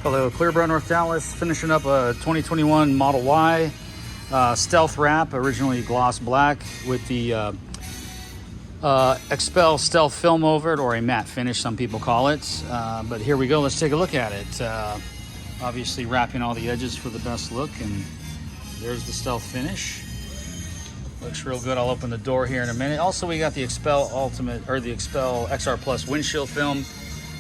Hello, Clearbrook, North Dallas, finishing up a 2021 Model Y stealth wrap, originally gloss black with the XPEL stealth film over it, or a matte finish, some people call it. But here we go, let's take a look at it. Obviously wrapping all the edges for the best look, and there's the stealth finish. Looks real good. I'll open the door here in a minute. Also, we got the XPEL Ultimate, or the XPEL XR Plus windshield film.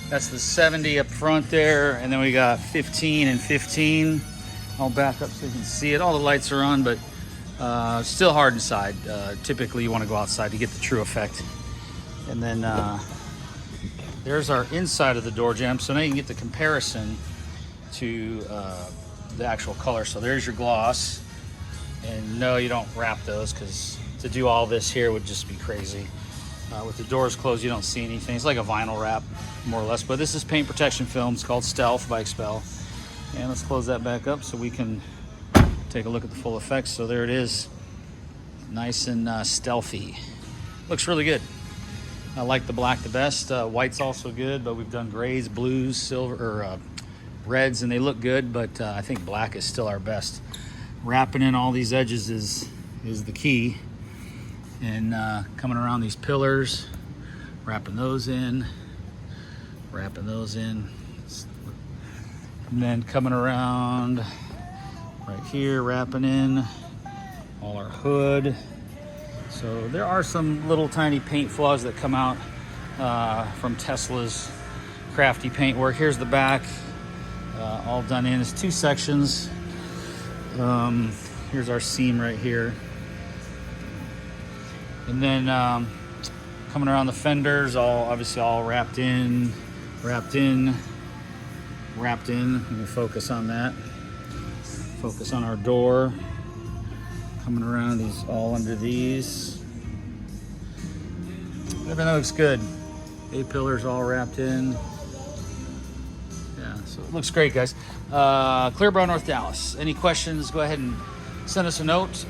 That's the 70 up front there, and then we got 15 and 15. I'll back up so you can see it. All the lights are on, but still hard inside. Typically, you want to go outside to get the true effect. And then there's our inside of the door jamb. So now you can get the comparison to the actual color. So there's your gloss. And no, you don't wrap those, because to do all this here would just be crazy. With the doors closed, you don't see anything. It's like a vinyl wrap, more or less. But this is paint protection film. It's called Stealth by XPEL. And let's close that back up so we can take a look at the full effects. So there it is, nice and stealthy. Looks really good. I like the black the best. White's also good, but we've done grays, blues, silver, or reds, and they look good. But I think black is still our best. Wrapping in all these edges is the key. And coming around these pillars, wrapping those in, and then coming around right here, wrapping in all our hood. So there are some little tiny paint flaws that come out from Tesla's crafty paint work. Here's the back, all done in. It's two sections. Here's our seam right here. And then coming around the fenders, obviously all wrapped in. Let me focus on that. Focus on our door. Coming around these, all under these. Everything looks good. A-pillars all wrapped in. Yeah, so it looks great, guys. Clearbrook, North Dallas. Any questions, go ahead and send us a note.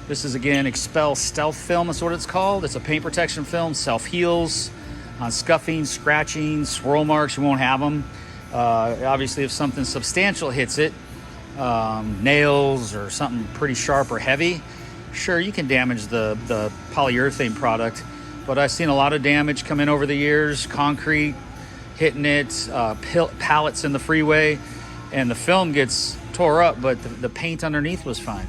This is, again, XPEL Stealth Film is what it's called. It's a paint protection film, self-heals on scuffing, scratching, swirl marks. You won't have them. Obviously, if something substantial hits it, nails or something pretty sharp or heavy, sure, you can damage the polyurethane product. But I've seen a lot of damage come in over the years, concrete hitting it, pallets in the freeway, and the film gets tore up, but the paint underneath was fine.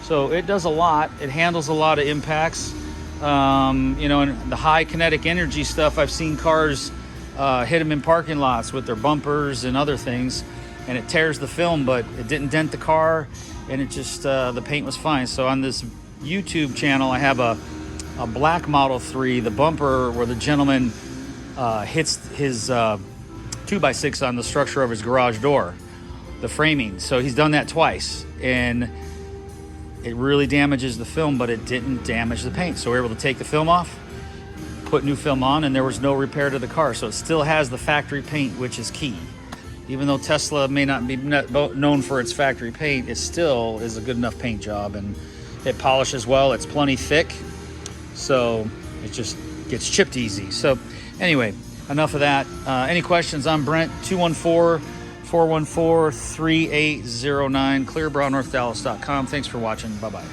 So it does a lot. It handles a lot of impacts. You know, and the high kinetic energy stuff, I've seen cars hit them in parking lots with their bumpers and other things, and it tears the film, but it didn't dent the car, and it just, the paint was fine. So on this YouTube channel, I have a black Model 3, the bumper where the gentleman hits his 2x6 on the structure of his garage door, the framing. So he's done that twice, and it really damages the film, but it didn't damage the paint. So we were able to take the film off, put new film on, and there was no repair to the car. So it still has the factory paint, which is key. Even though Tesla may not be known for its factory paint, it still is a good enough paint job, and it polishes well. It's plenty thick, so it just gets chipped easy. So anyway, enough of that. Any questions? I'm Brent, 214-414-3809, clearbrooknorthdallas.com. Thanks for watching. Bye-bye.